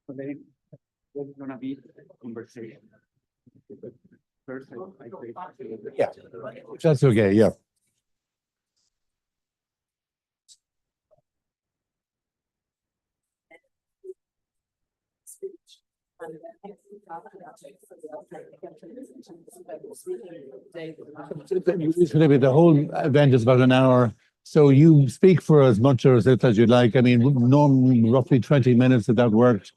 Today, there's gonna be a conversation. First, I say, Yeah, that's okay. Yeah. Maybe the whole event is about an hour. So you speak for as much or as you'd like. I mean, normally roughly 20 minutes if that worked.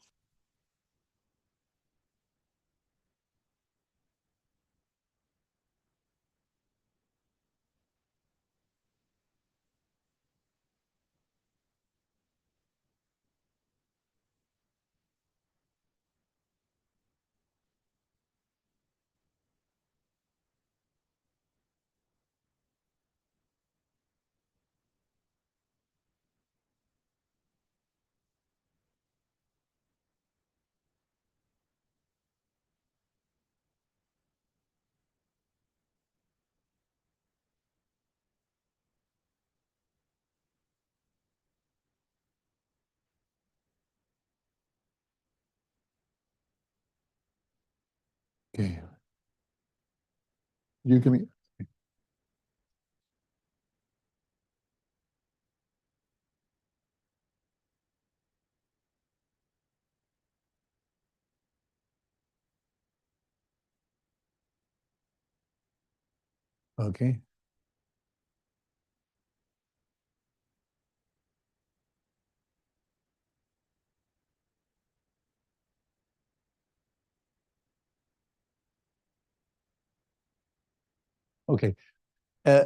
Okay. You can. Okay. Okay. Uh,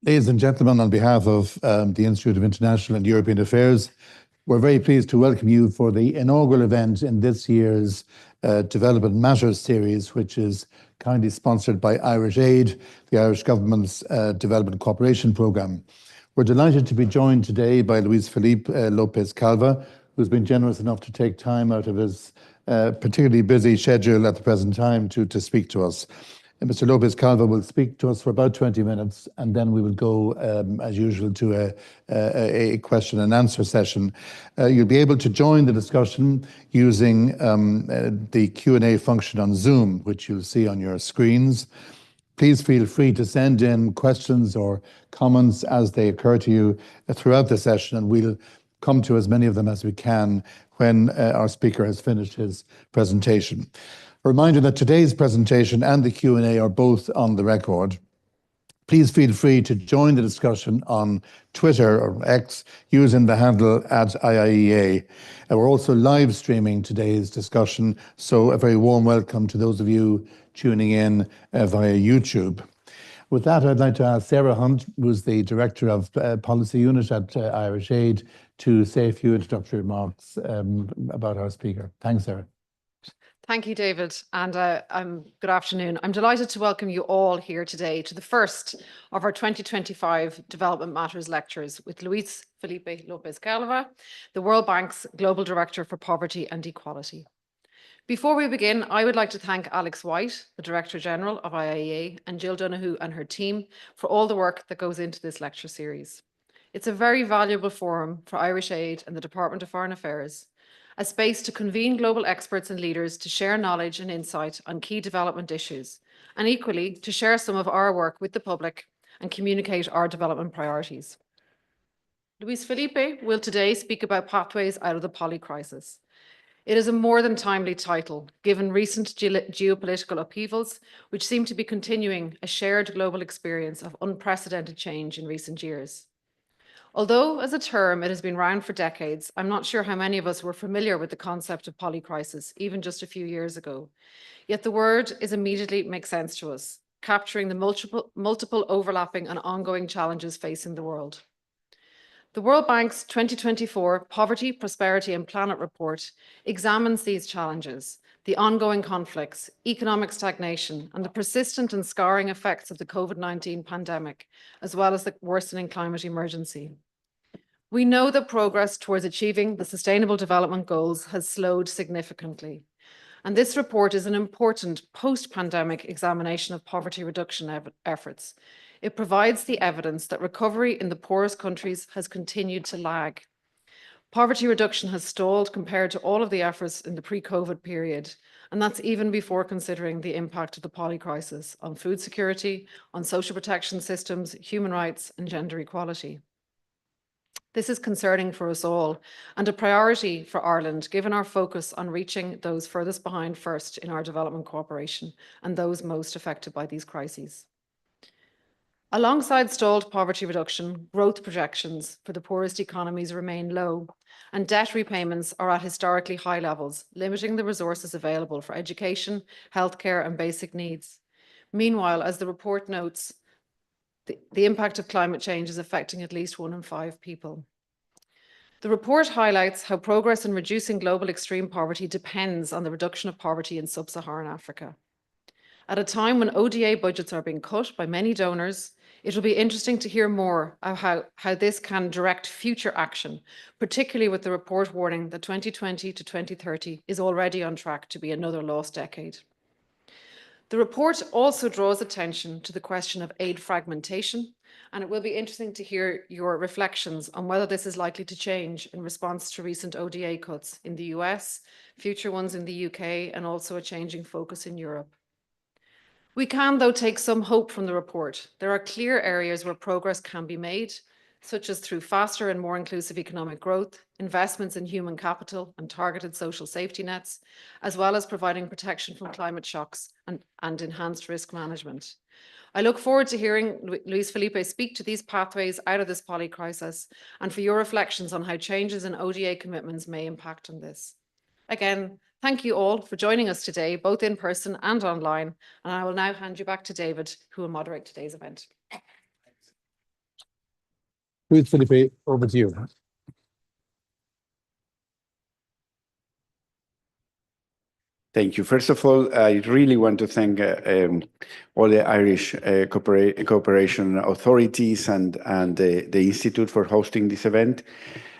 Ladies and gentlemen, on behalf of the Institute of International and European Affairs, we're very pleased to welcome you for the inaugural event in this year's Development Matters series, which is kindly sponsored by Irish Aid, the Irish Government's Development Cooperation Programme. We're delighted to be joined today by Luis Felipe López-Calva, who's been generous enough to take time out of his particularly busy schedule at the present time to speak to us. Mr. López-Calva will speak to us for about 20 minutes, and then we will go, as usual, to a question and answer session. You'll be able to join the discussion using the Q&A function on Zoom, which you'll see on your screens. Please feel free to send in questions or comments as they occur to you throughout the session, and we'll come to as many of them as we can when our speaker has finished his presentation. A reminder that today's presentation and the Q&A are both on the record. Please feel free to join the discussion on Twitter or X using the handle @IIEA. We're also live streaming today's discussion, so a very warm welcome to those of you tuning in via YouTube. With that, I'd like to ask Sarah Hunt, who's the Director of Policy Unit at Irish Aid, to say a few introductory remarks about our speaker. Thanks, Sarah. Thank you, David, and good afternoon. I'm delighted to welcome you all here today to the first of our 2025 Development Matters lectures with Luis Felipe López-Calva, the World Bank's Global Director for Poverty and Equality. Before we begin, I would like to thank Alex White, the Director General of IIEA, and Jill Donoghue and her team for all the work that goes into this lecture series. It's a very valuable forum for Irish Aid and the Department of Foreign Affairs, a space to convene global experts and leaders to share knowledge and insight on key development issues, and equally to share some of our work with the public and communicate our development priorities. Luis Felipe will today speak about pathways out of the polycrisis. It is a more than timely title, given recent geopolitical upheavals, which seem to be continuing a shared global experience of unprecedented change in recent years. Although as a term it has been around for decades, I'm not sure how many of us were familiar with the concept of polycrisis, even just a few years ago. Yet the word immediately makes sense to us, capturing the multiple overlapping and ongoing challenges facing the world. The World Bank's 2024 Poverty, Prosperity and Planet Report examines these challenges, the ongoing conflicts, economic stagnation, and the persistent and scarring effects of the COVID-19 pandemic, as well as the worsening climate emergency. We know that progress towards achieving the Sustainable Development Goals has slowed significantly. And this report is an important post-pandemic examination of poverty reduction efforts. It provides the evidence that recovery in the poorest countries has continued to lag. Poverty reduction has stalled compared to all of the efforts in the pre-COVID period, and that's even before considering the impact of the polycrisis on food security, on social protection systems, human rights, and gender equality. This is concerning for us all and a priority for Ireland, given our focus on reaching those furthest behind first in our development cooperation and those most affected by these crises. Alongside stalled poverty reduction, growth projections for the poorest economies remain low, and debt repayments are at historically high levels, limiting the resources available for education, healthcare, and basic needs. Meanwhile, as the report notes, the impact of climate change is affecting at least 1 in 5 people. The report highlights how progress in reducing global extreme poverty depends on the reduction of poverty in sub-Saharan Africa. At a time when ODA budgets are being cut by many donors, it will be interesting to hear more of how this can direct future action, particularly with the report warning that 2020 to 2030 is already on track to be another lost decade. The report also draws attention to the question of aid fragmentation, and it will be interesting to hear your reflections on whether this is likely to change in response to recent ODA cuts in the US, future ones in the UK, and also a changing focus in Europe. We can, though, take some hope from the report. There are clear areas where progress can be made, such as through faster and more inclusive economic growth, investments in human capital and targeted social safety nets, as well as providing protection from climate shocks and enhanced risk management. I look forward to hearing Luis Felipe speak to these pathways out of this polycrisis and for your reflections on how changes in ODA commitments may impact on this. Again, thank you all for joining us today, both in person and online. And I will now hand you back to David, who will moderate today's event. Luis Felipe, over to you. Thank you. First of all, I really want to thank all the Irish cooperation authorities and the Institute for hosting this event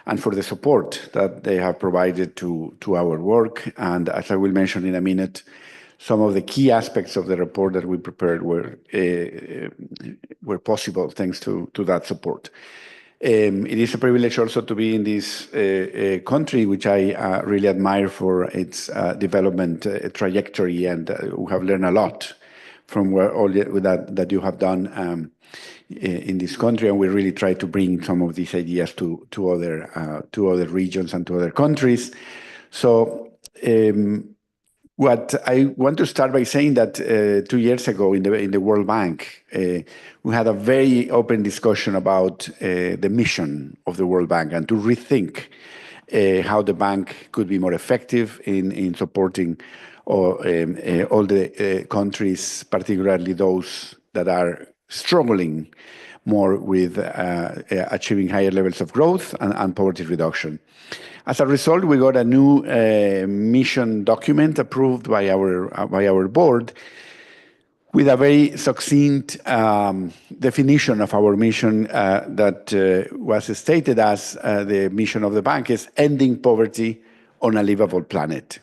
and for the support that they have provided to our work. And as I will mention in a minute, some of the key aspects of the report that we prepared were possible thanks to that support. It is a privilege also to be in this country, which I really admire for its development trajectory, and we have learned a lot from all that you have done in this country, and we really try to bring some of these ideas to other regions and to other countries. So what I want to start by saying that 2 years ago in the World Bank, we had a very open discussion about the mission of the World Bank and to rethink how the bank could be more effective in supporting all the countries, particularly those that are struggling more with achieving higher levels of growth and poverty reduction. As a result, we got a new mission document approved by our board with a very succinct definition of our mission that was stated as the mission of the bank is ending poverty on a livable planet.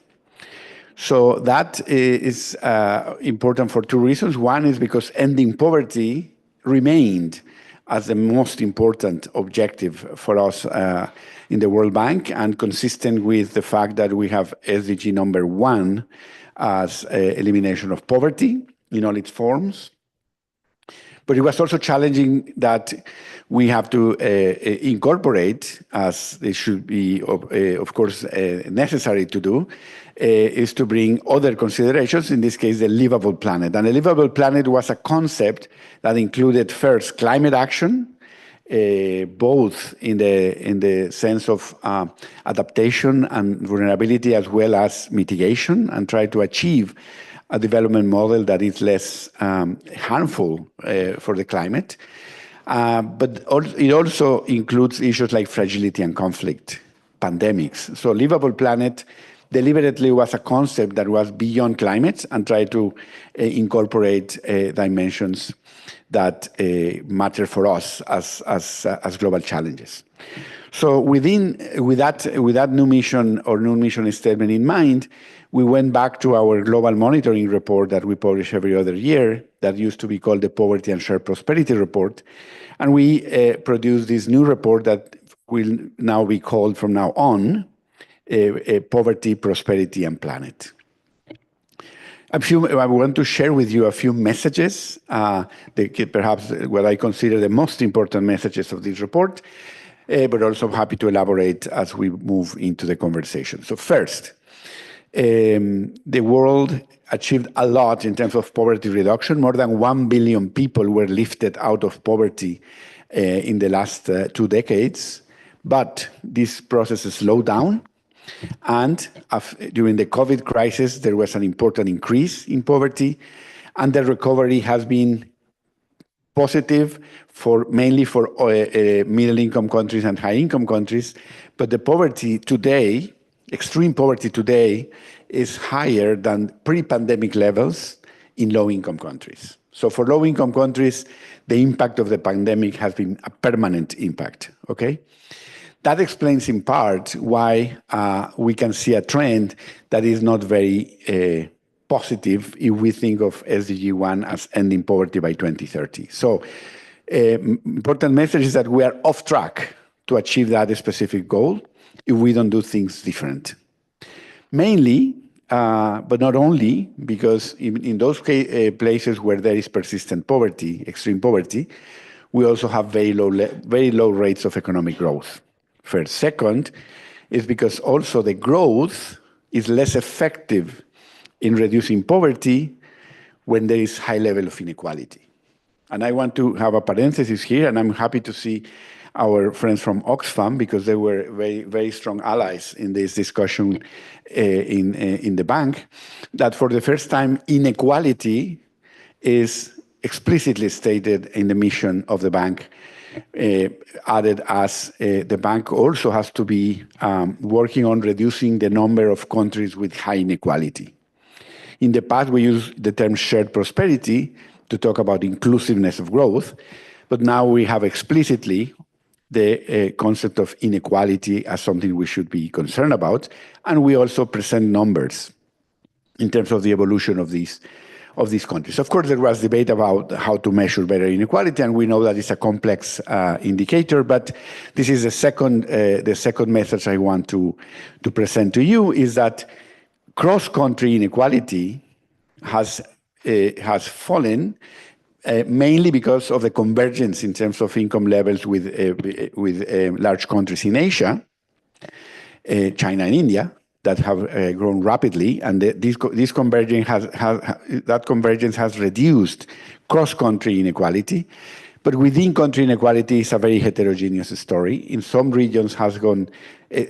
So that is important for 2 reasons. One is because ending poverty remained as the most important objective for us in the World Bank, and consistent with the fact that we have SDG number 1 as elimination of poverty in all its forms. But it was also challenging that we have to incorporate, as it should be, of course, necessary to do, is to bring other considerations, in this case, the livable planet. And the livable planet was a concept that included first climate action, both in the sense of adaptation and vulnerability, as well as mitigation, and try to achieve a development model that is less harmful for the climate. But it also includes issues like fragility and conflict, pandemics. So livable planet deliberately was a concept that was beyond climate and tried to incorporate dimensions that matter for us as global challenges. So with that new mission or new mission statement in mind, we went back to our global monitoring report that we publish every other year that used to be called the Poverty and Shared Prosperity Report. And we produced this new report that will now be called from now on Poverty, Prosperity, and Planet. I want to share with you a few messages, perhaps what I consider the most important messages of this report, but also happy to elaborate as we move into the conversation. So first, the world achieved a lot in terms of poverty reduction. More than 1 billion people were lifted out of poverty in the last 2 decades, but this process slowed down. And during the COVID crisis, there was an important increase in poverty, and the recovery has been positive mainly for middle-income countries and high-income countries. But the poverty today, extreme poverty today, is higher than pre-pandemic levels in low-income countries. So for low-income countries, the impact of the pandemic has been a permanent impact, okay? That explains in part why we can see a trend that is not very positive if we think of SDG 1 as ending poverty by 2030. So important message is that we are off track to achieve that specific goal if we don't do things different. Mainly, but not only, because in those places where there is persistent poverty, extreme poverty, we also have very low rates of economic growth. First. Second is because also the growth is less effective in reducing poverty when there is high level of inequality. And I want to have a parenthesis here, and I'm happy to see our friends from Oxfam, because they were very strong allies in this discussion in the bank, that for the first time, inequality is explicitly stated in the mission of the bank, added as the bank also has to be working on reducing the number of countries with high inequality. In the past, we used the term shared prosperity to talk about inclusiveness of growth, but now we have explicitly the concept of inequality as something we should be concerned about, and we also present numbers in terms of the evolution of these countries. Of course, there was debate about how to measure better inequality, and we know that it's a complex indicator, but this is the second message I want to present to you, is that cross-country inequality has fallen mainly because of the convergence in terms of income levels with large countries in Asia, China and India, that have grown rapidly, and this convergence has reduced cross-country inequality. But within country inequality is a very heterogeneous story. In some regions has gone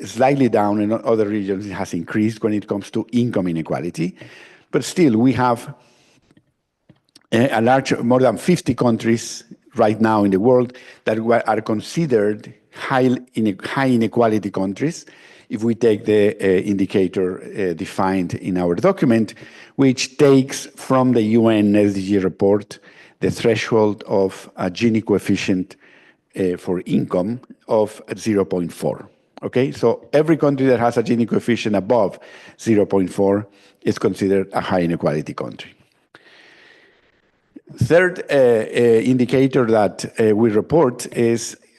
slightly down, in other regions it has increased when it comes to income inequality. But still, we have more than 50 countries right now in the world that are considered high inequality countries, if we take the indicator defined in our document, which takes from the UN SDG report the threshold of a Gini coefficient for income of 0.4. Okay, so every country that has a Gini coefficient above 0.4 is considered a high inequality country. Third indicator that we report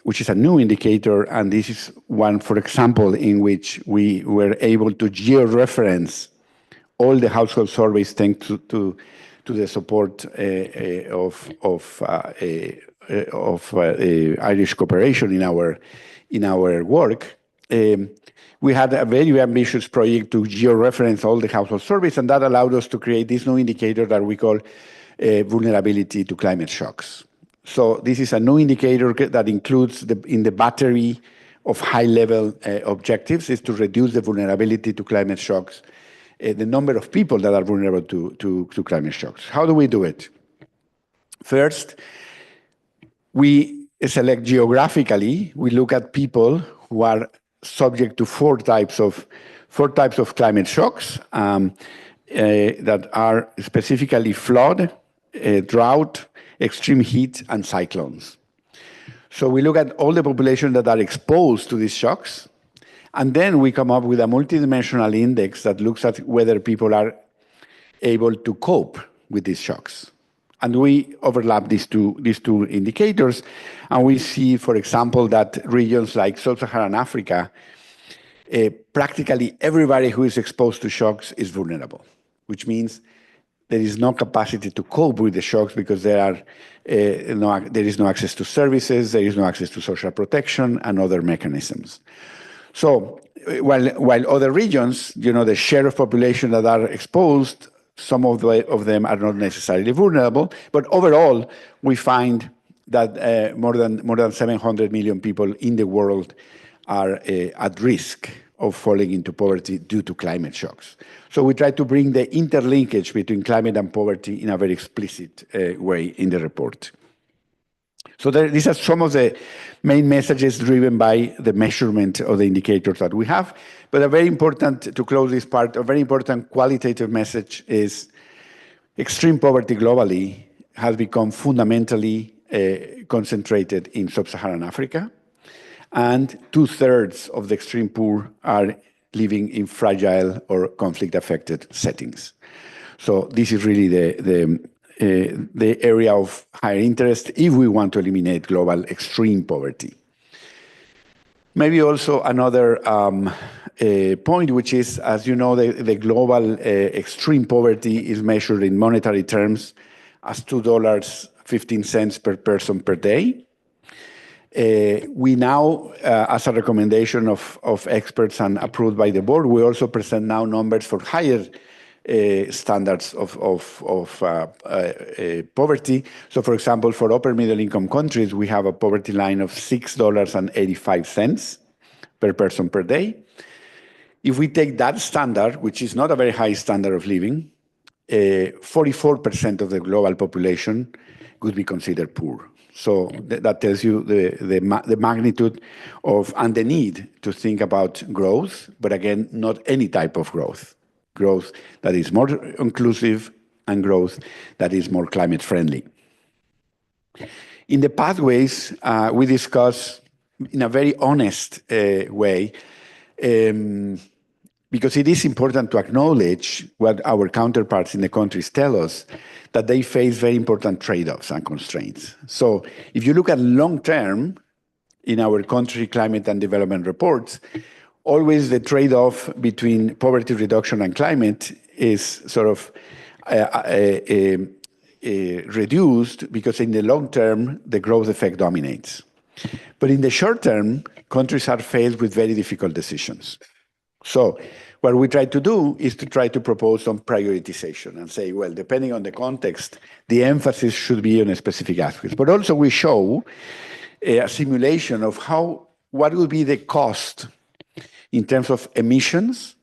which is a new indicator, and this is one, for example, in which we were able to geo-reference all the household surveys thanks to the support of Irish cooperation in our work. We had a very ambitious project to geo-reference all the household surveys, and that allowed us to create this new indicator that we call vulnerability to climate shocks. So this is a new indicator that includes in the battery of high-level objectives is to reduce the vulnerability to climate shocks, the number of people that are vulnerable to climate shocks. How do we do it? First, we select geographically. We look at people who are subject to four types of climate shocks that are specifically flood, drought, extreme heat, and cyclones. So we look at all the population that are exposed to these shocks, and then we come up with a multidimensional index that looks at whether people are able to cope with these shocks. And we overlap these two indicators, and we see, for example, that regions like Sub-Saharan Africa, practically everybody who is exposed to shocks is vulnerable, which means there is no capacity to cope with the shocks because there is no access to services, there is no access to social protection and other mechanisms. So while other regions, the share of population that are exposed, some of them are not necessarily vulnerable, but overall, we find that more than 700 million people in the world are at risk of falling into poverty due to climate shocks. So we try to bring the interlinkage between climate and poverty in a very explicit way in the report. So these are some of the main messages driven by the measurement of the indicators that we have. But a very important, to close this part, a very important qualitative message is extreme poverty globally has become fundamentally concentrated in Sub-Saharan Africa. And 2/3 of the extreme poor are living in fragile or conflict-affected settings. So this is really the area of higher interest if we want to eliminate global extreme poverty. Maybe also another point, which is, as you know, the global extreme poverty is measured in monetary terms as $2.15 per person per day. We now, as a recommendation of experts and approved by the board, we also present now numbers for higher standards of poverty. So, for example, for upper middle income countries, we have a poverty line of $6.85 per person per day. If we take that standard, which is not a very high standard of living, 44% of the global population could be considered poor. So that tells you the magnitude of and the need to think about growth, but again, not any type of growth. Growth that is more inclusive and growth that is more climate friendly. In the pathways, we discuss in a very honest way, because it is important to acknowledge what our counterparts in the countries tell us, that they face very important trade-offs and constraints. So if you look at long-term in our country climate and development reports, always the trade-off between poverty reduction and climate is sort of reduced because in the long term, the growth effect dominates. But in the short term, countries are faced with very difficult decisions. So what we try to do is to try to propose some prioritization and say, well, depending on the context, the emphasis should be on a specific aspect. But also we show a simulation of what will be the cost in terms of emissions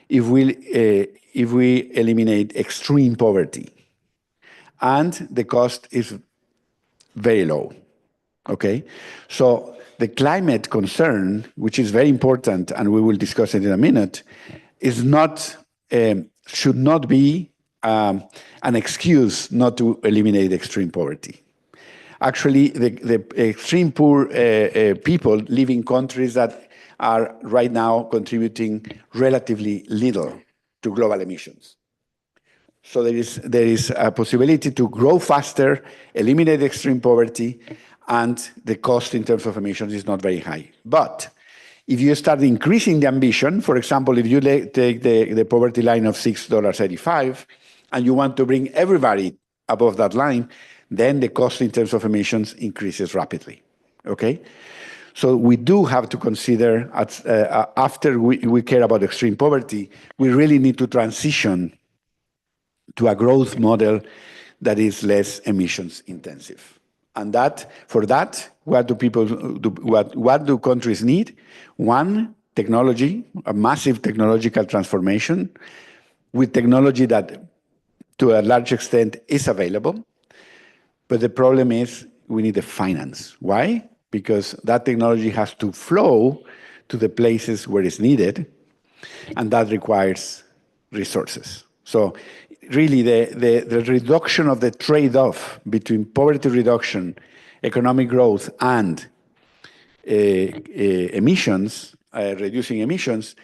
if we eliminate extreme poverty. And the cost is very low, okay? So the climate concern, which is very important, and we will discuss it in a minute, is not, should not be an excuse not to eliminate extreme poverty. Actually, the extreme poor people live in countries that are right now contributing relatively little to global emissions. So there is a possibility to grow faster, eliminate extreme poverty, and the cost in terms of emissions is not very high. But if you start increasing the ambition, for example, if you take the poverty line of $6.85 and you want to bring everybody above that line, then the cost in terms of emissions increases rapidly, okay? So we do have to consider, after we care about extreme poverty, we really need to transition to a growth model that is less emissions intensive. And for that, what do people do? What do countries need? One, technology, a massive technological transformation with technology that to a large extent is available. But the problem is we need the finance. Why? Because that technology has to flow to the places where it's needed, and that requires resources. So really the reduction of the trade-off between poverty reduction, economic growth, and emissions, reducing emissions,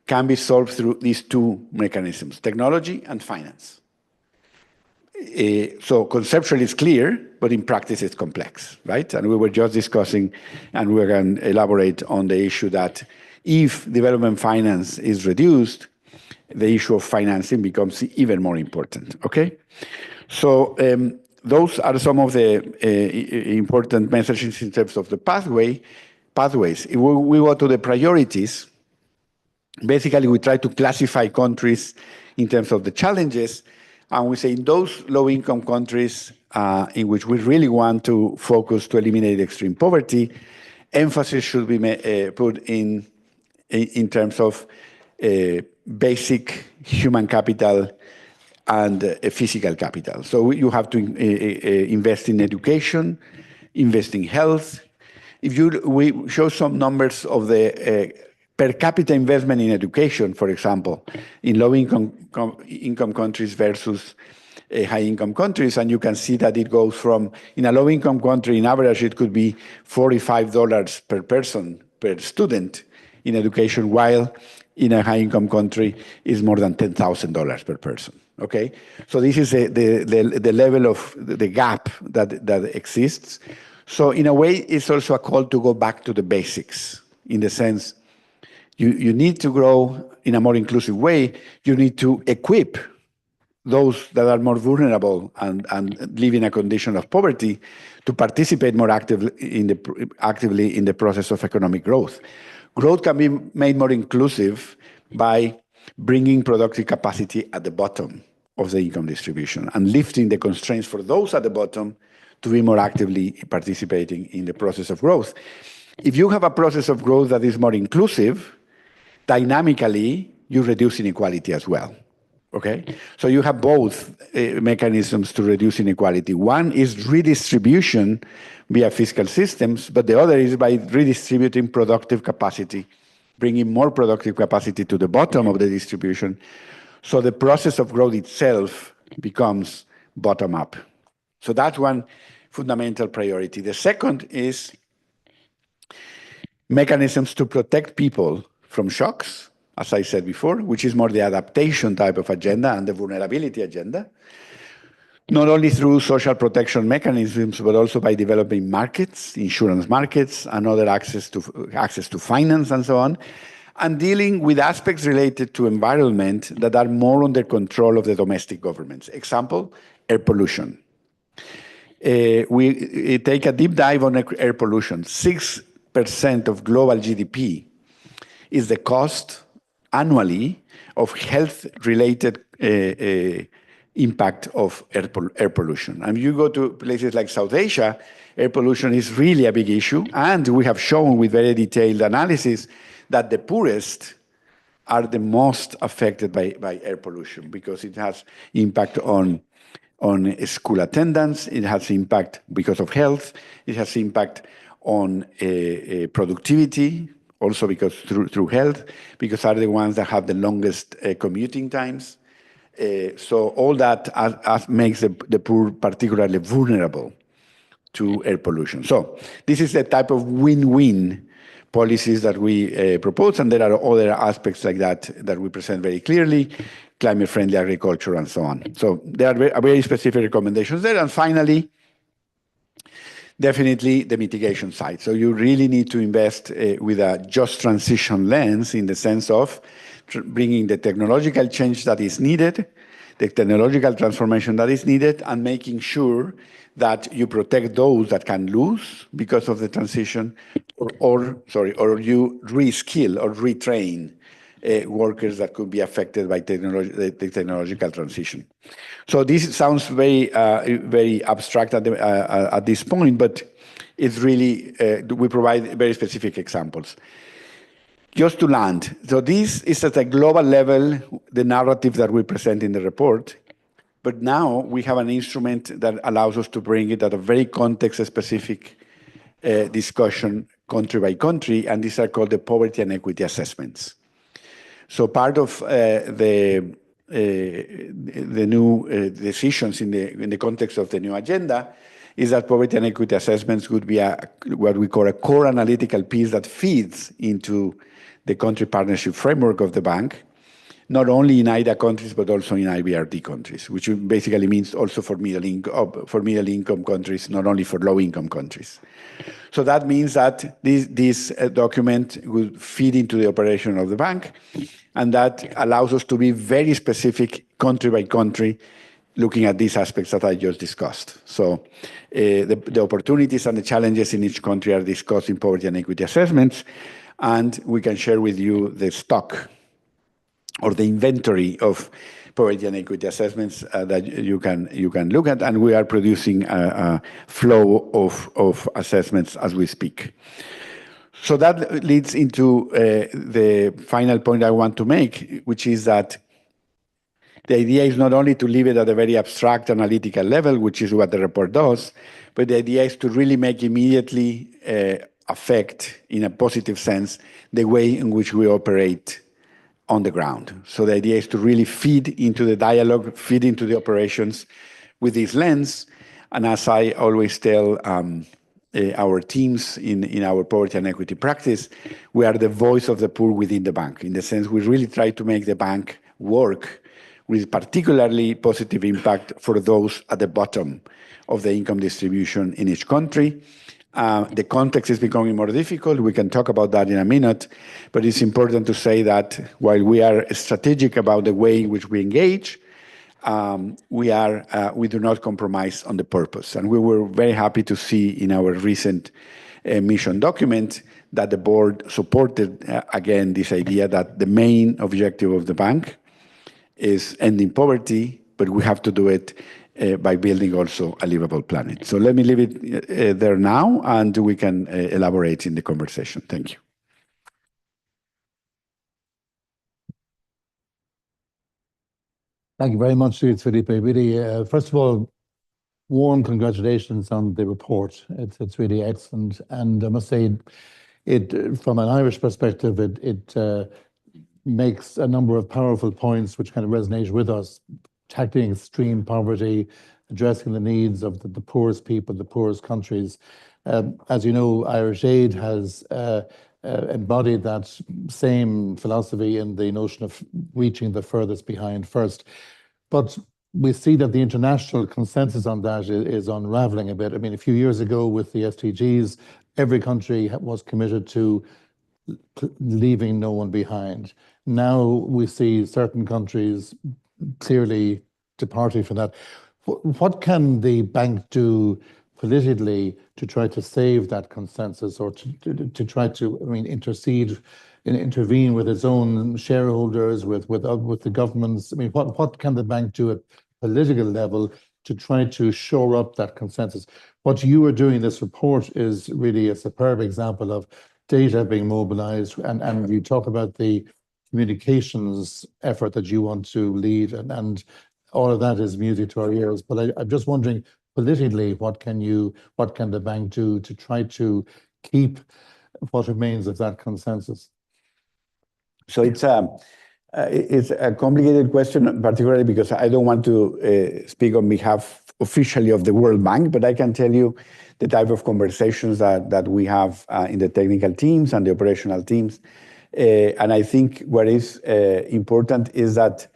can be solved through these two mechanisms, technology and finance. So conceptually it's clear, but in practice it's complex, right? And we were just discussing, and we're going to elaborate on the issue that if development finance is reduced, the issue of financing becomes even more important, okay? So those are some of the important messages in terms of the pathways. If we go to the priorities, basically we try to classify countries in terms of the challenges, and we say in those low-income countries in which we really want to focus to eliminate extreme poverty, emphasis should be put in terms of basic human capital and physical capital. So you have to invest in education, invest in health. We show some numbers of the per capita investment in education, for example, in low-income countries versus high-income countries, and you can see that it goes from, in a low-income country, in average, it could be $45 per person, per student in education, while in a high-income country is more than $10,000 per person, okay? So this is the level of the gap that exists. So in a way, it's also a call to go back to the basics, in the sense you need to grow in a more inclusive way. You need to equip those that are more vulnerable and live in a condition of poverty to participate more actively in the process of economic growth. Growth can be made more inclusive by bringing productive capacity at the bottom of the income distribution and lifting the constraints for those at the bottom to be more actively participating in the process of growth. If you have a process of growth that is more inclusive, dynamically, you reduce inequality as well, okay? So you have both mechanisms to reduce inequality. One is redistribution via fiscal systems, but the other is by redistributing productive capacity, bringing more productive capacity to the bottom of the distribution. So the process of growth itself becomes bottom-up. So that's one fundamental priority. The second is mechanisms to protect people from shocks, as I said before, which is more the adaptation type of agenda and the vulnerability agenda, not only through social protection mechanisms, but also by developing markets, insurance markets, and other access to finance and so on, and dealing with aspects related to environment that are more under control of the domestic governments. Example, air pollution. We take a deep dive on air pollution. 6% of global GDP is the cost annually of health-related impact of air pollution. And you go to places like South Asia, air pollution is really a big issue. And we have shown with very detailed analysis that the poorest are the most affected by air pollution because it has impact on school attendance, it has impact because of health, it has impact on productivity, also because through health, because are the ones that have the longest commuting times. So all that makes the poor particularly vulnerable to air pollution. So this is the type of win-win policies that we propose, and there are other aspects like that we present very clearly, climate-friendly agriculture and so on. So there are very specific recommendations there. And finally, definitely the mitigation side. So you really need to invest with a just transition lens in the sense of bringing the technological change that is needed, the technological transformation that is needed, and making sure that you protect those that can lose because of the transition, or you reskill or retrain workers that could be affected by the technological transition. So this sounds very abstract at this point, but it's really, we provide very specific examples. Just to land, so this is at a global level, the narrative that we present in the report, but now we have an instrument that allows us to bring it at a very context-specific discussion, country by country, and these are called the poverty and equity assessments. So part of the new decisions in the context of the new agenda is that poverty and equity assessments would be what we call a core analytical piece that feeds into the country partnership framework of the bank. not only in IDA countries, but also in IBRD countries, which basically means also for middle income countries, not only for low income countries. So that means that this document will feed into the operation of the bank, and that allows us to be very specific country by country, looking at these aspects that I just discussed. So the opportunities and the challenges in each country are discussed in poverty and equity assessments, and we can share with you the stock or the inventory of poverty and equity assessments that you can look at, and we are producing a flow of assessments as we speak. So that leads into the final point I want to make, which is that the idea is not only to leave it at a very abstract analytical level, which is what the report does, but the idea is to really make immediately affect, in a positive sense, the way in which we operate on the ground. So the idea is to really feed into the dialogue, feed into the operations with this lens. And as I always tell our teams in our poverty and equity practice, we are the voice of the poor within the bank. In the sense, we really try to make the bank work with particularly positive impact for those at the bottom of the income distribution in each country. The context is becoming more difficult. We can talk about that in a minute, but it's important to say that while we are strategic about the way in which we engage, we do not compromise on the purpose. And we were very happy to see in our recent mission document that the board supported, again, this idea that the main objective of the bank is ending poverty, but we have to do it by building also a livable planet. So let me leave it there now, and we can elaborate in the conversation. Thank you. Thank you very much, Felipe. Really, first of all, warm congratulations on the report. It's really excellent, and I must say, from an Irish perspective, it makes a number of powerful points which kind of resonate with us. Tackling extreme poverty, addressing the needs of the poorest people, the poorest countries. As you know, Irish Aid has embodied that same philosophy in the notion of reaching the furthest behind first. But we see that the international consensus on that is unraveling a bit. I mean, a few years ago with the SDGs, every country was committed to leaving no one behind. Now we see certain countries clearly departing from that. What can the bank do politically to try to save that consensus, or to try to, intervene with its own shareholders, with the governments? I mean, what can the bank do at political level to try to shore up that consensus? What you are doing in this report is really a superb example of data being mobilized, and you talk about the communications effort that you want to lead, and all of that is music to our ears. But I'm just wondering, politically, what can the bank do to try to keep what remains of that consensus? So it's a complicated question, particularly because I don't want to speak on behalf officially of the World Bank, but I can tell you the type of conversations that we have in the technical teams and the operational teams. And I think what is important is that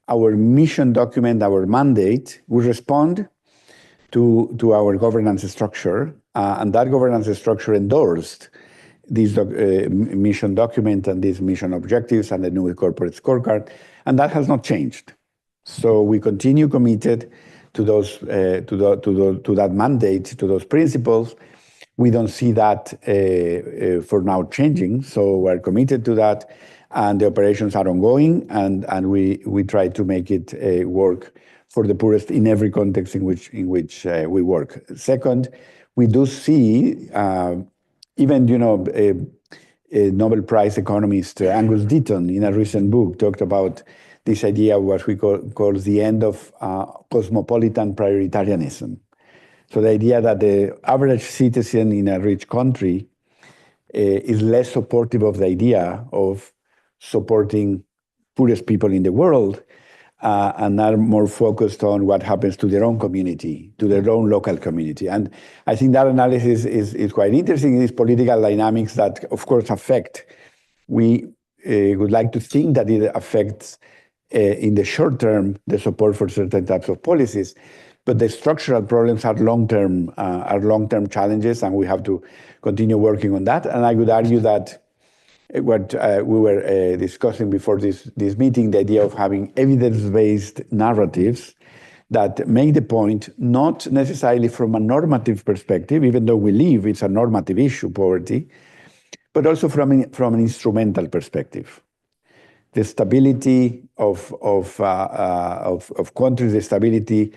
our mission document, our mandate, will respond to our governance structure, and that governance structure endorsed this mission document and these mission objectives and the new corporate scorecard, and that has not changed. So we continue committed to those to that mandate, to those principles. We don't see that for now changing, so we're committed to that, and the operations are ongoing, and we try to make it work for the poorest in every context in which we work. Second, we do see even a Nobel Prize economist Angus Deaton in a recent book talked about this idea of what we calls the end of cosmopolitan prioritarianism. So the idea that the average citizen in a rich country is less supportive of the idea of supporting poorest people in the world, and are more focused on what happens to their own community, to their own local community. And I think that analysis is quite interesting. These political dynamics that, of course, affect. We would like to think that it affects in the short term, the support for certain types of policies. But the structural problems are long-term challenges, and we have to continue working on that. And I would argue that what we were discussing before this meeting, the idea of having evidence-based narratives that make the point, not necessarily from a normative perspective, even though we live, it's a normative issue, poverty, but also from an instrumental perspective. The stability of countries, the stability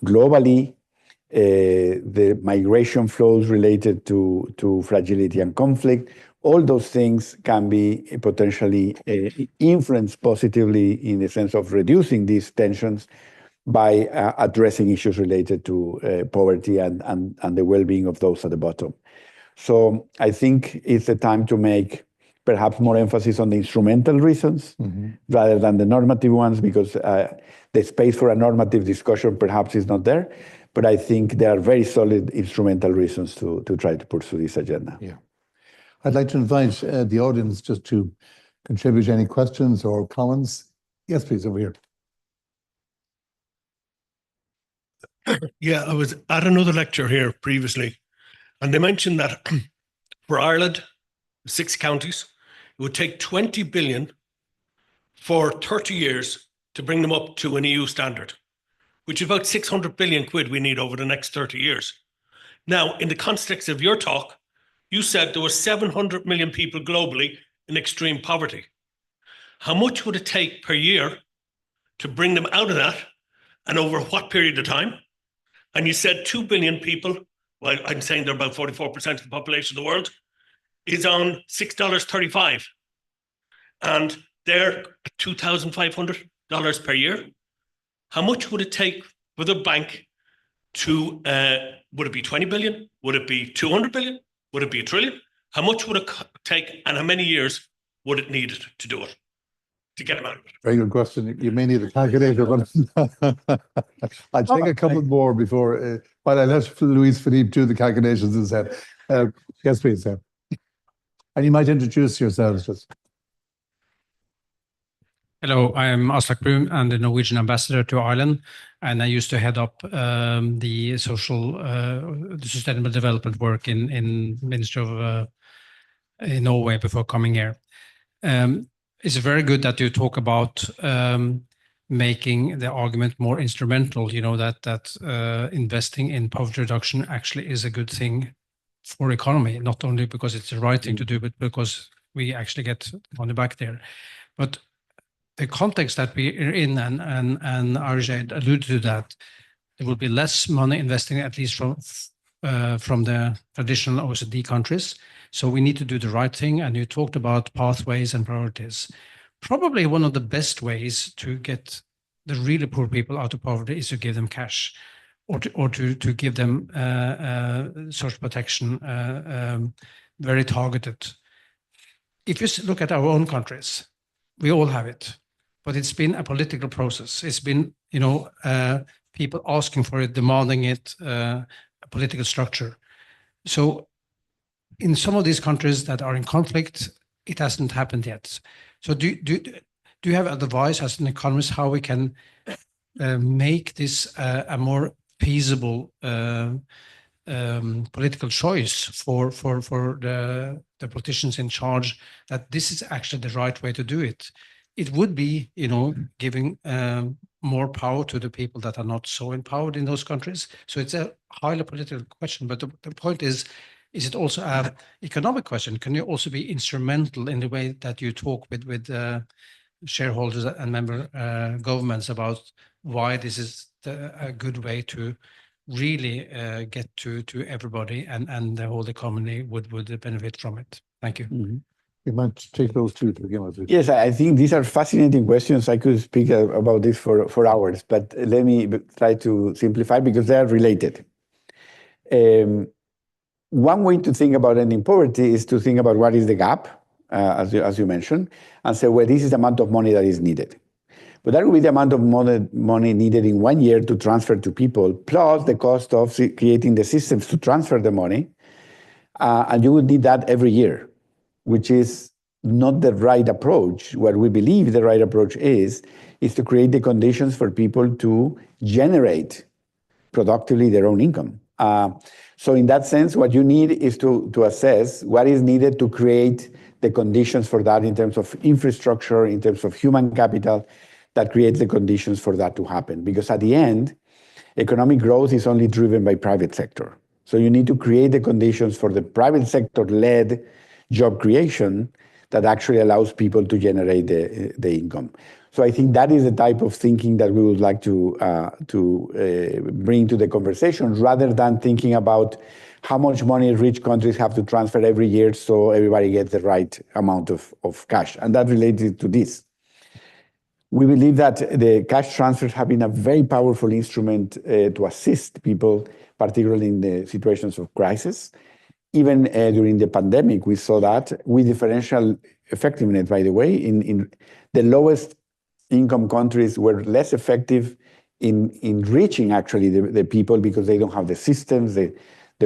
globally, the migration flows related to fragility and conflict, all those things can be potentially influenced positively in the sense of reducing these tensions by addressing issues related to poverty and the well-being of those at the bottom. So I think it's a time to make perhaps more emphasis on the instrumental reasons rather than the normative ones, because the space for a normative discussion perhaps is not there. But I think there are very solid instrumental reasons to try to pursue this agenda. Yeah. I'd like to invite the audience just to contribute any questions or comments. Yes, please, over here. Yeah, I was at another lecture here previously, and they mentioned that for Ireland, 6 counties, it would take 20 billion for 30 years to bring them up to an EU standard, which is about 600 billion quid we need over the next 30 years. Now, in the context of your talk, you said there were 700 million people globally in extreme poverty. How much would it take per year to bring them out of that, and over what period of time? And you said 2 billion people, well, I'm saying they're about 44% of the population of the world, is on $6.35. And they're $2,500 per year. How much would it take for the bank to, would it be 20 billion? Would it be 200 billion? Would it be $1 trillion? How much would it take, and how many years would it need to do it, to get them out of it? Very good question. You may need a calculator, but I'll take a couple more before, while I let Luis Felipe do the calculations instead. Yes, please, sir. And you might introduce yourselves just. Hello, I'm Aslak Brun. I'm the Norwegian ambassador to Ireland, and I used to head up the sustainable development work in Ministry of in Norway before coming here. It's very good that you talk about making the argument more instrumental. You know that investing in poverty reduction actually is a good thing for economy, not only because it's the right thing to do, but because we actually get money back there. But the context that we are in, and Irish Aid alluded to that, there will be less money investing, at least from the traditional OECD countries. So we need to do the right thing. And you talked about pathways and priorities. Probably one of the best ways to get the really poor people out of poverty is to give them cash, or to give them social protection, very targeted. If you look at our own countries, we all have it, but it's been a political process. It's been, people asking for it, demanding it, a political structure. So in some of these countries that are in conflict, it hasn't happened yet. So do you have advice as an economist how we can make this a more feasible political choice for the politicians in charge, that this is actually the right way to do it? It would be, giving more power to the people that are not so empowered in those countries. So it's a highly political question. But the point is it also an economic question? Can you also be instrumental in the way that you talk with shareholders and member governments about why this is a good way to really get to everybody, and the whole economy would benefit from it? Thank you. Mm-hmm. You might take those two to begin with. Yes, I think these are fascinating questions. I could speak about this for hours, but let me try to simplify because they are related. One way to think about ending poverty is to think about what is the gap, as you mentioned, and say, well, this is the amount of money that is needed. But that will be the amount of money needed in 1 year to transfer to people, plus the cost of creating the systems to transfer the money. And you would need that every year, which is not the right approach. What we believe the right approach is to create the conditions for people to generate productively their own income. So in that sense, what you need is to assess what is needed to create the conditions for that in terms of infrastructure, in terms of human capital, that creates the conditions for that to happen. Because at the end, economic growth is only driven by private sector. So you need to create the conditions for the private sector-led job creation that actually allows people to generate the income. So I think that is the type of thinking that we would like to bring to the conversation, rather than thinking about how much money rich countries have to transfer every year so everybody gets the right amount of cash. And that related to this. We believe that the cash transfers have been a very powerful instrument to assist people, particularly in the situations of crisis. Even during the pandemic, we saw that with differential effectiveness, by the way, in the lowest income countries were less effective in reaching actually the people, because they don't have the systems, the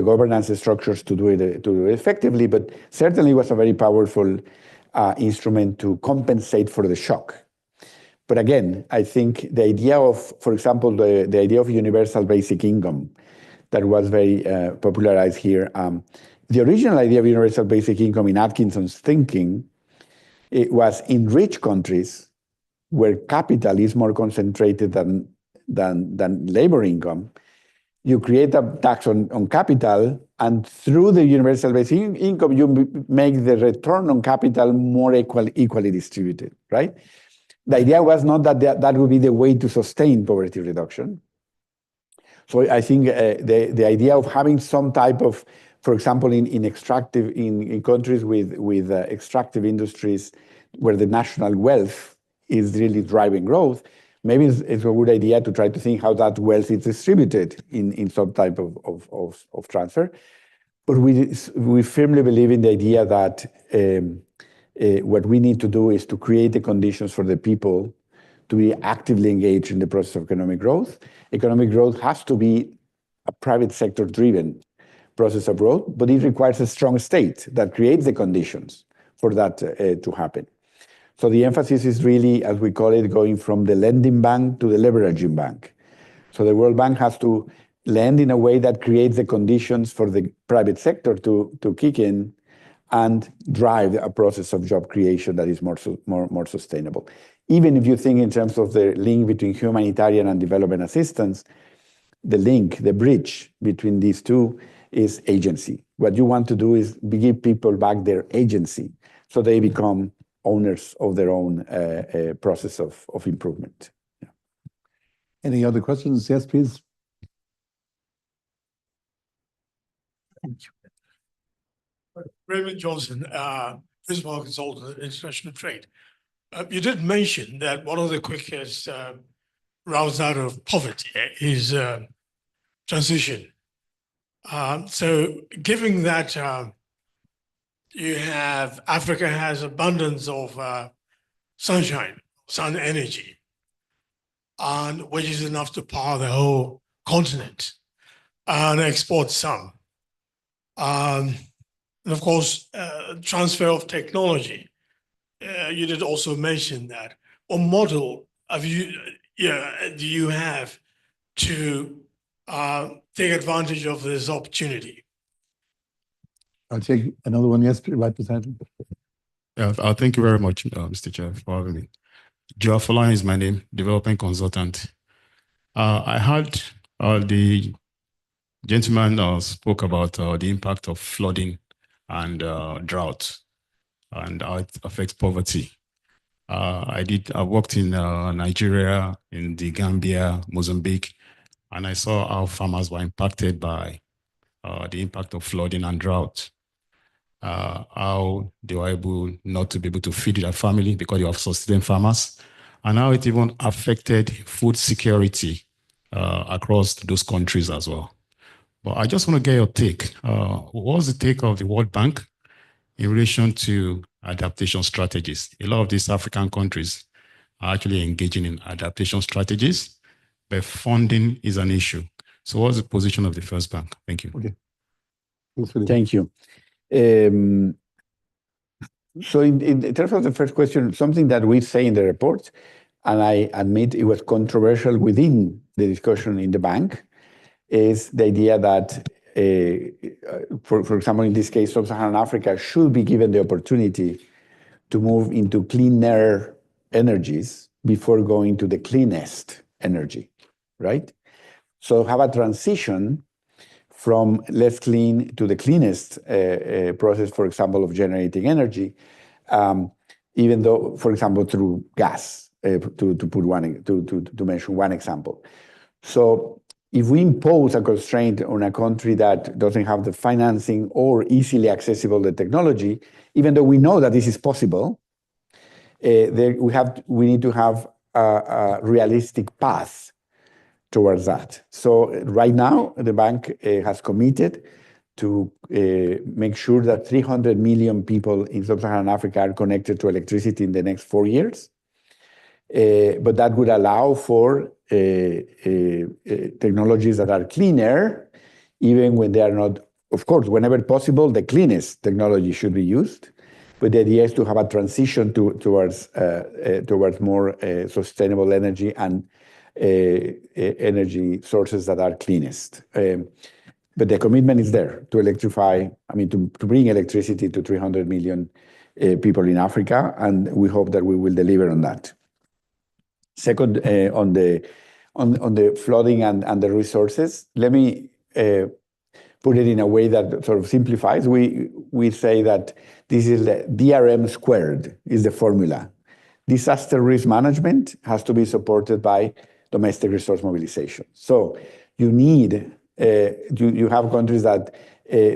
governance structures to do it effectively, but certainly was a very powerful instrument to compensate for the shock. But again, I think the idea of, for example, the idea of universal basic income that was very popularized here, the original idea of universal basic income in Atkinson's thinking, it was in rich countries where capital is more concentrated than labor income. You create a tax on capital, and through the universal basic income, you make the return on capital more equally distributed, right? The idea was not that would be the way to sustain poverty reduction. So I think the idea of having some type of, for example, in countries with extractive industries where the national wealth is really driving growth, maybe it's a good idea to try to think how that wealth is distributed in some type of transfer. But we firmly believe in the idea that what we need to do is to create the conditions for the people to be actively engaged in the process of economic growth. Economic growth has to be a private sector driven process of growth, but it requires a strong state that creates the conditions for that to happen. So the emphasis is really, as we call it, going from the lending bank to the leveraging bank. So the World Bank has to lend in a way that creates the conditions for the private sector to kick in and drive a process of job creation that is more sustainable. Even if you think in terms of the link between humanitarian and development assistance, the bridge between these two is agency. What you want to do is give people back their agency so they become owners of their own process of improvement. Yeah. Any other questions? Yes, please. Thank you. Raymond Johnson, principal consultant in international trade. You did mention that one of the quickest routes out of poverty is transition. So given that Africa has abundance of sunshine, sun energy, and which is enough to power the whole continent and export some. And of course, transfer of technology. You did also mention that. What model do you have to take advantage of this opportunity? I'll take another one. Yes, right beside him. Yeah, thank you very much, Mr. Chair, for having me. Joe Afolan is my name, development consultant. I heard the gentleman spoke about the impact of flooding and drought and how it affects poverty. I worked in Nigeria, in the Gambia, Mozambique, and I saw how farmers were impacted by the impact of flooding and drought. How they were able not to be able to feed their family because you have sustained farmers, and how it even affected food security across those countries as well. But I just want to get your take. What's the take of the World Bank in relation to adaptation strategies? A lot of these African countries are actually engaging in adaptation strategies, but funding is an issue. So what's the position of the First Bank? Thank you. Okay. Thank you. So in terms of the first question, something that we say in the report, and I admit it was controversial within the discussion in the bank, is the idea that, for example, in this case, Sub-Saharan Africa should be given the opportunity to move into cleaner energies before going to the cleanest energy, right? So have a transition from less clean to the cleanest process, for example, of generating energy, even though, for example, through gas, to mention one example. So if we impose a constraint on a country that doesn't have the financing or easily accessible the technology, even though we know that this is possible, we need to have a realistic path towards that. So right now, the bank has committed to make sure that 300 million people in Sub-Saharan Africa are connected to electricity in the next 4 years. But that would allow for technologies that are cleaner, even when they are not, of course, whenever possible, the cleanest technology should be used. But the idea is to have a transition towards more sustainable energy and energy sources that are cleanest. But the commitment is there to electrify, to bring electricity to 300 million people in Africa, and we hope that we will deliver on that. Second, on the flooding and the resources, let me put it in a way that sort of simplifies. We say that this is the DRM squared is the formula. Disaster risk management has to be supported by domestic resource mobilization. So you need, you have countries that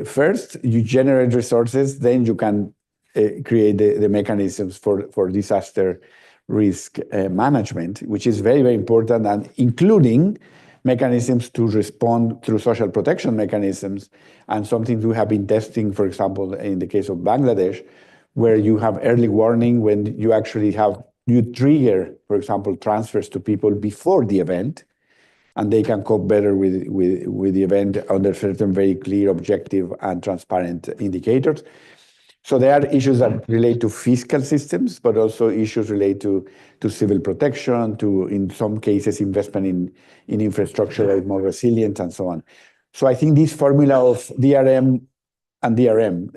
first you generate resources, then you can create the mechanisms for disaster risk management, which is very, very important, and including mechanisms to respond through social protection mechanisms, and something we have been testing, for example, in the case of Bangladesh, where you have early warning when you actually you trigger, for example, transfers to people before the event, and they can cope better with the event under certain very clear, objective, and transparent indicators. So there are issues that relate to fiscal systems, but also issues relate to civil protection, to, in some cases, investment in infrastructure that is more resilient, and so on. So I think this formula of DRM and DRM,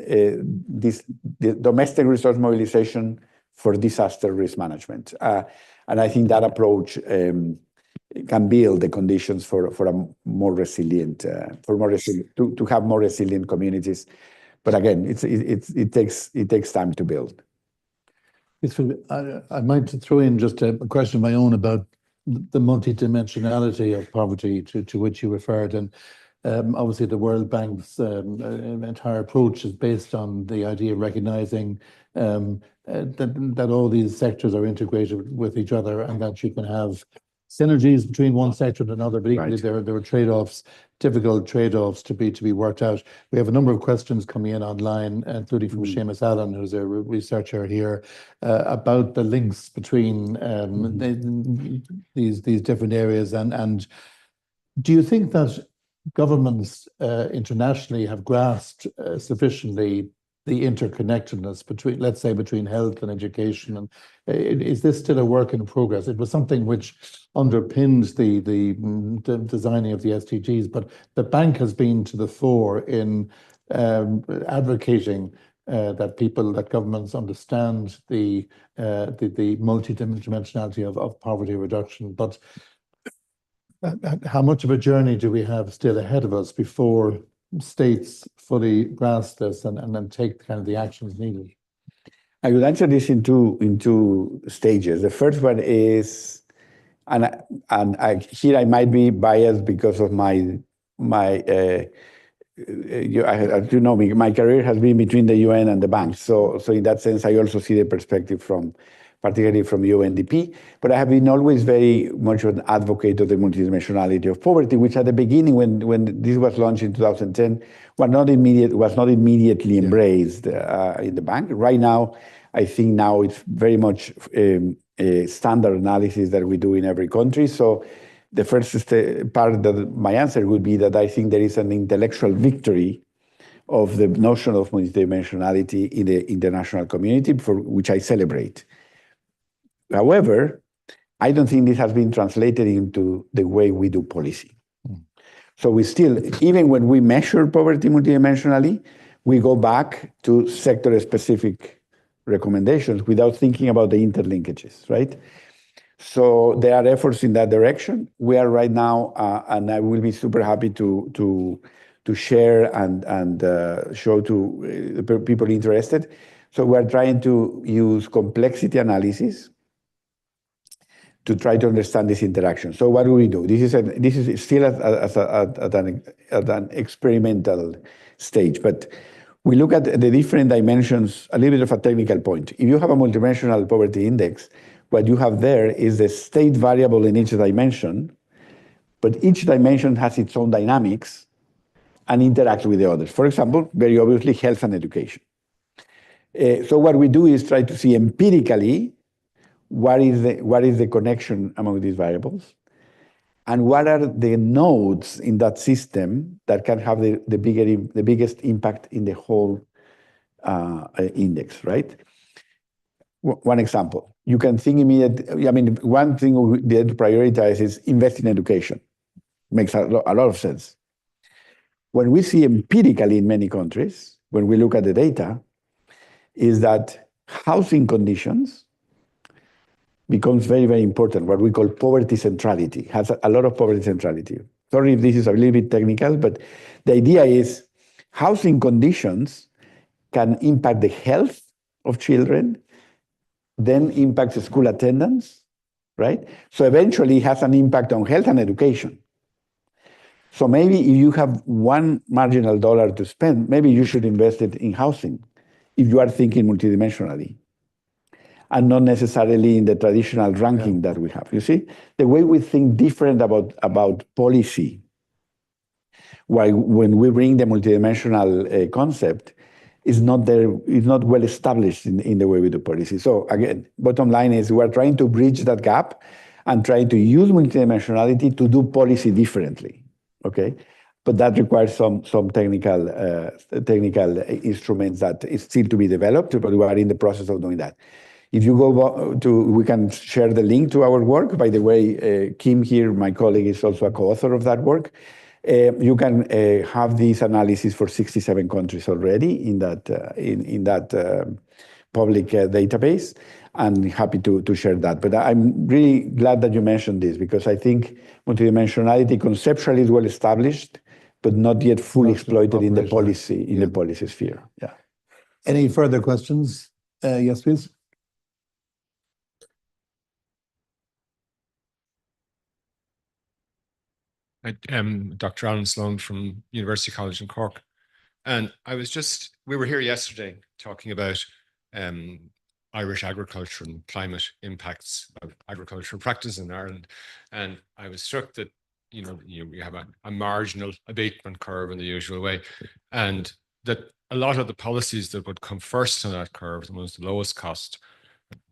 the domestic resource mobilization for disaster risk management. And I think that approach can build the conditions for a more resilient, to have more resilient communities. But again, it takes time to build. I might throw in just a question of my own about the multidimensionality of poverty to which you referred. And obviously the World Bank's entire approach is based on the idea of recognizing that all these sectors are integrated with each other, and that you can have synergies between one sector and another, but equally there are trade-offs, difficult trade-offs to be worked out. We have a number of questions coming in online, including from Seamus Allen, who's a researcher here, about the links between these different areas. And do you think that governments internationally have grasped sufficiently the interconnectedness between, let's say, between health and education? And is this still a work in progress? It was something which underpinned the designing of the SDGs, but the bank has been to the fore in advocating that governments understand the multidimensionality of poverty reduction. But how much of a journey do we have still ahead of us before states fully grasp this and then take kind of the actions needed? I would answer this in two stages. The first one is, here I might be biased because of my career has been between the UN and the bank. So in that sense, I also see the perspective particularly from UNDP, but I have been always very much an advocate of the multidimensionality of poverty, which at the beginning, when this was launched in 2010, was not immediately embraced in the bank. Right now, I think now it's very much a standard analysis that we do in every country. So the first part of my answer would be that I think there is an intellectual victory of the notion of multidimensionality in the international community, for which I celebrate. However, I don't think this has been translated into the way we do policy. So we still, even when we measure poverty multidimensionally, we go back to sector-specific recommendations without thinking about the interlinkages, right? So there are efforts in that direction. We are right now, and I will be super happy to share and show to the people interested. So we're trying to use complexity analysis to try to understand this interaction. So what do we do? This is still at an experimental stage, but we look at the different dimensions, a little bit of a technical point. If you have a multidimensional poverty index, what you have there is the state variable in each dimension, but each dimension has its own dynamics and interacts with the others. For example, very obviously, health and education. So what we do is try to see empirically what is the connection among these variables, and what are the nodes in that system that can have the biggest impact in the whole index, right? One example, you can think immediately, I mean, one thing we had to prioritize is invest in education. Makes a lot of sense. When we see empirically in many countries, when we look at the data, is that housing conditions becomes very, very important, what we call poverty centrality, has a lot of poverty centrality. Sorry if this is a little bit technical, but the idea is housing conditions can impact the health of children, then impacts the school attendance, right? So eventually it has an impact on health and education. So maybe if you have one marginal dollar to spend, maybe you should invest it in housing if you are thinking multidimensionally, and not necessarily in the traditional ranking that we have. You see, the way we think different about policy, when we bring the multidimensional concept, is not well established in the way we do policy. So again, bottom line is we're trying to bridge that gap and trying to use multidimensionality to do policy differently, okay? But that requires some technical instruments that is still to be developed, but we are in the process of doing that. If you go we can share the link to our work. By the way, Kim here, my colleague, is also a co-author of that work. You can have this analysis for 67 countries already in that public database, and happy to share that. But I'm really glad that you mentioned this, because I think multidimensionality conceptually is well established, but not yet fully exploited in the policy sphere. Yeah. Any further questions? Yes, please. I'm Dr. Alan Sloan from University College in Cork. And we were here yesterday talking about Irish agriculture and climate impacts of agricultural practice in Ireland. And I was struck that, you have a marginal abatement curve in the usual way, and that a lot of the policies that would come first on that curve, the ones the lowest cost,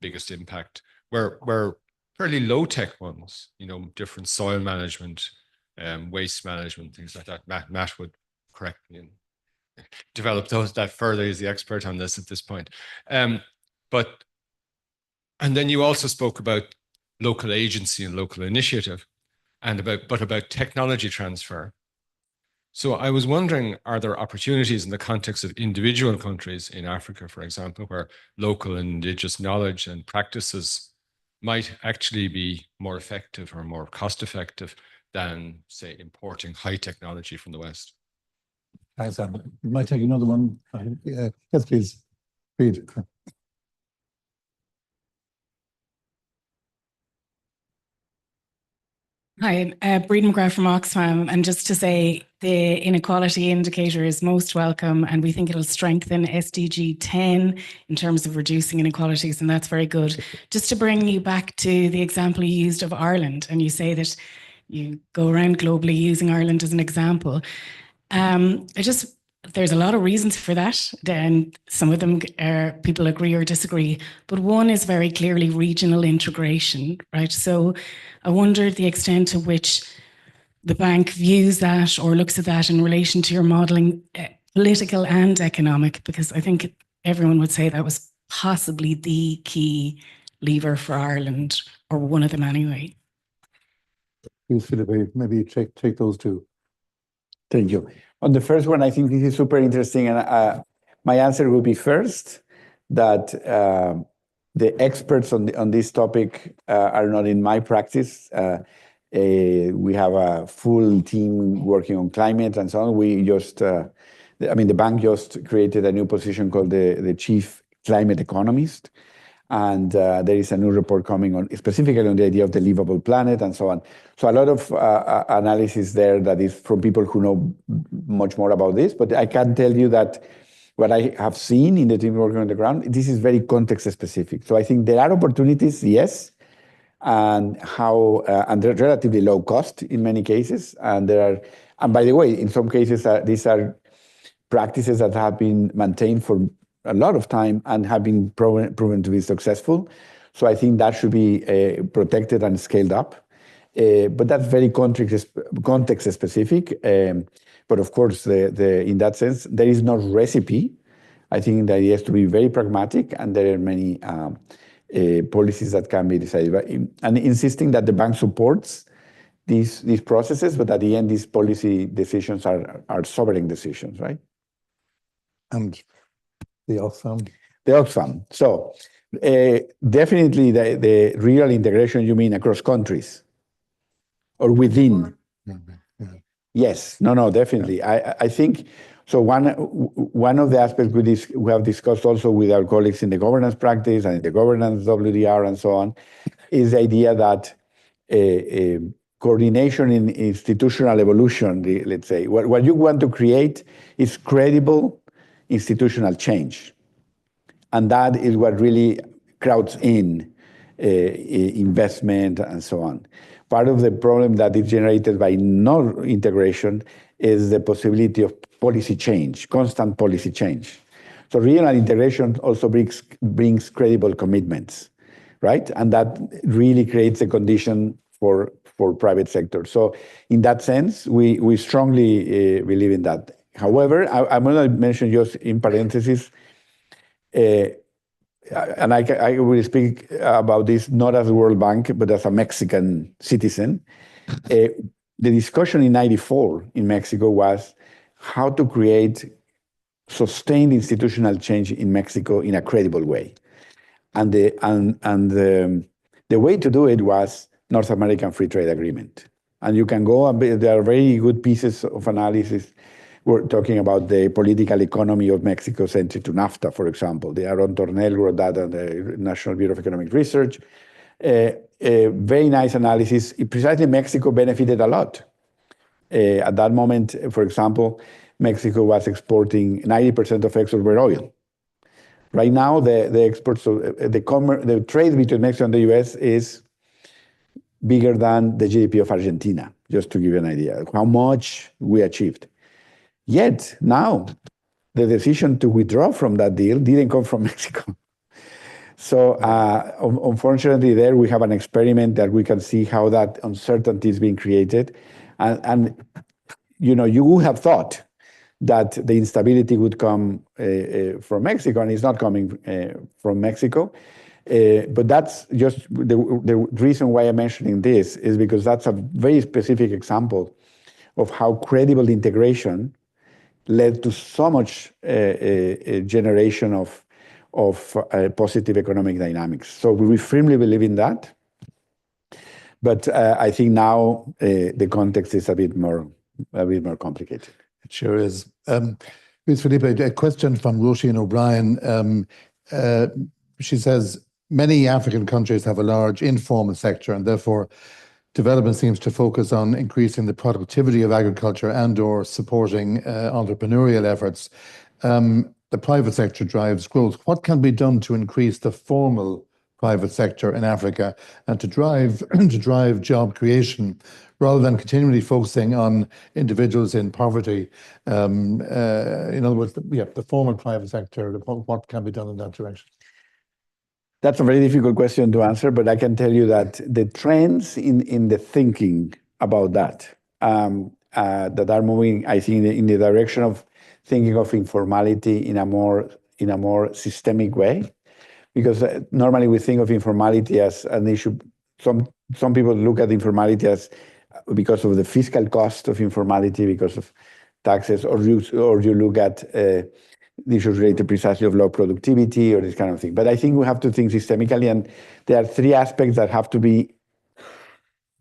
biggest impact, were fairly low-tech ones, different soil management, waste management, things like that. Matt would correct me and develop that further. He's the expert on this at this point. And then you also spoke about local agency and local initiative, and about technology transfer. So I was wondering, are there opportunities in the context of individual countries in Africa, for example, where local and indigenous knowledge and practices might actually be more effective or more cost effective than, say, importing high technology from the West? Thanks, Sam. You might take another one. Yes, please. Read. Hi, Breeden McGrath from Oxfam. And just to say, the inequality indicator is most welcome, and we think it'll strengthen SDG 10 in terms of reducing inequalities, and that's very good. Just to bring you back to the example you used of Ireland, and you say that you go around globally using Ireland as an example. There's a lot of reasons for that, and some of them people agree or disagree, but one is very clearly regional integration, right? So I wonder the extent to which the bank views that or looks at that in relation to your modelling political and economic, because I think everyone would say that was possibly the key lever for Ireland, or one of them anyway. Please, Felipe, maybe take those two. Thank you. On the first one, I think this is super interesting, and my answer will be first that the experts on this topic are not in my practice. We have a full team working on climate and so on. We just, the bank just created a new position called the Chief Climate Economist. And there is a new report coming on specifically on the idea of the livable planet and so on. So a lot of analysis there that is from people who know much more about this. But I can tell you that what I have seen in the team working on the ground, this is very context specific. So I think there are opportunities, yes, and they're relatively low cost in many cases. And by the way, in some cases, these are practices that have been maintained for a lot of time and have been proven to be successful. So I think that should be protected and scaled up. But that's very context specific. But of course, in that sense, there is no recipe. I think the idea is to be very pragmatic, and there are many policies that can be decided. And insisting that the bank supports these processes, but at the end, these policy decisions are sovereign decisions, right? And the Oxfam? The Oxfam. So definitely the real integration, you mean across countries or within? Yes, no, definitely. Yeah. I think, so one of the aspects we have discussed also with our colleagues in the governance practice and in the governance WDR and so on, is the idea that coordination in institutional evolution, let's say, what you want to create is credible institutional change. And that is what really crowds in investment and so on. Part of the problem that is generated by no integration is the possibility of policy change, constant policy change. So regional integration also brings credible commitments, right? And that really creates a condition for private sector. So in that sense, we strongly believe in that. However, I'm going to mention just in parentheses, and I will speak about this not as a World Bank, but as a Mexican citizen. The discussion in '94 in Mexico was how to create sustained institutional change in Mexico in a credible way. And the way to do it was North American Free Trade Agreement. And you can go, there are very good pieces of analysis. We're talking about the political economy of Mexico centered to NAFTA, for example. Aaron Tornel wrote that on the National Bureau of Economic Research. Very nice analysis. Precisely Mexico benefited a lot. At that moment, for example, Mexico was exporting 90% of exports were oil. Right now, the exports, the trade between Mexico and the US is bigger than the GDP of Argentina, just to give you an idea of how much we achieved. Yet now, the decision to withdraw from that deal didn't come from Mexico. So unfortunately, there we have an experiment that we can see how that uncertainty is being created. And you would have thought that the instability would come from Mexico, and it's not coming from Mexico. But that's just the reason why I'm mentioning this is because that's a very specific example of how credible integration led to so much generation of positive economic dynamics. So we firmly believe in that. But I think now the context is a bit more complicated. It sure is. Ms. Felipe, a question from Roisin O'Brien. She says, many African countries have a large informal sector, and therefore development seems to focus on increasing the productivity of agriculture and/or supporting entrepreneurial efforts. The private sector drives growth. What can be done to increase the formal private sector in Africa and to drive job creation rather than continually focusing on individuals in poverty? In other words, the formal private sector, what can be done in that direction? That's a very difficult question to answer, but I can tell you that the trends in the thinking about that are moving, I think, in the direction of thinking of informality in a more systemic way, because normally we think of informality as an issue. Some people look at informality as because of the fiscal cost of informality, because of taxes, or you look at the issues related precisely of low productivity or this kind of thing. But I think we have to think systemically, and there are three aspects that have to be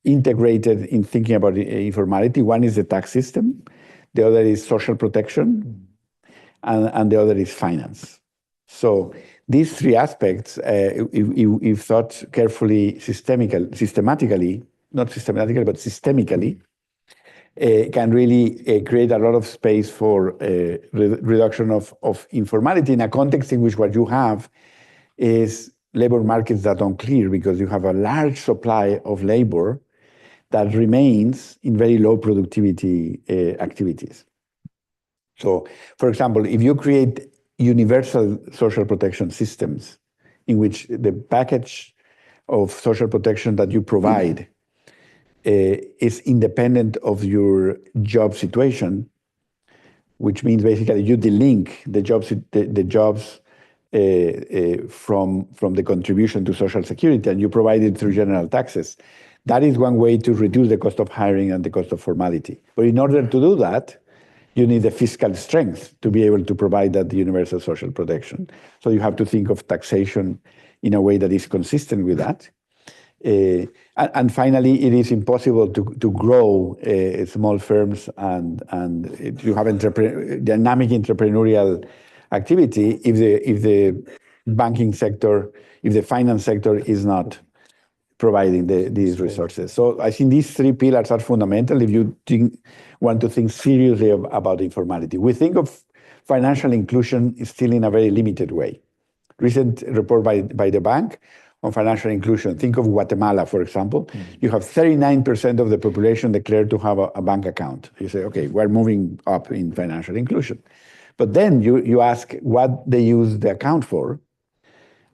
integrated in thinking about informality. One is the tax system, the other is social protection, and the other is finance. So these three aspects, if thought carefully, systematically, can really create a lot of space for reduction of informality in a context in which what you have is labor markets that are unclear, because you have a large supply of labor that remains in very low productivity activities. So, for example, if you create universal social protection systems in which the package of social protection that you provide is independent of your job situation, which means basically you delink the jobs from the contribution to Social Security, and you provide it through general taxes. That is one way to reduce the cost of hiring and the cost of formality. But in order to do that, you need the fiscal strength to be able to provide that universal social protection. So you have to think of taxation in a way that is consistent with that. And finally, it is impossible to grow small firms and to have dynamic entrepreneurial activity if the banking sector, if the finance sector is not providing these resources. So I think these three pillars are fundamental if you want to think seriously about informality. We think of financial inclusion still in a very limited way. Recent report by the bank on financial inclusion. Think of Guatemala, for example. You have 39% of the population declared to have a bank account. You say, okay, we're moving up in financial inclusion. But then you ask what they use the account for,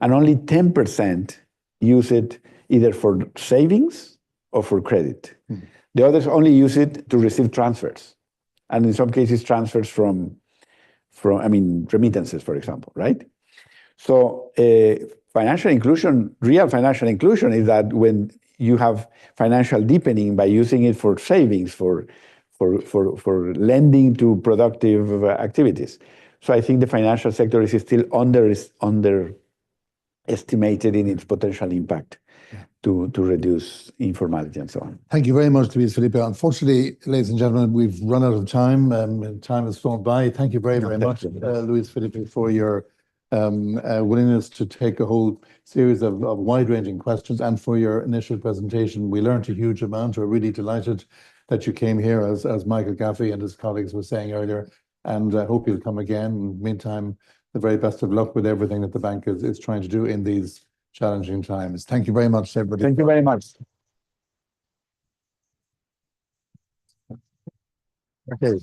and only 10% use it either for savings or for credit. The others only use it to receive transfers. And in some cases, transfers from remittances, for example, right? So financial inclusion, real financial inclusion, is that when you have financial deepening by using it for savings, for lending to productive activities. So I think the financial sector is still underestimated in its potential impact to reduce informality and so on. Thank you very much, Luis Felipe. Unfortunately, ladies and gentlemen, we've run out of time. Time has flown by. Thank you very much, Luis Felipe, for your willingness to take a whole series of wide-ranging questions, and for your initial presentation. We learned a huge amount. We're really delighted that you came here, as Michael Gaffey and his colleagues were saying earlier, and I hope you'll come again. In the meantime, the very best of luck with everything that the bank is trying to do in these challenging times. Thank you very much, everybody. Thank you very much. Okay.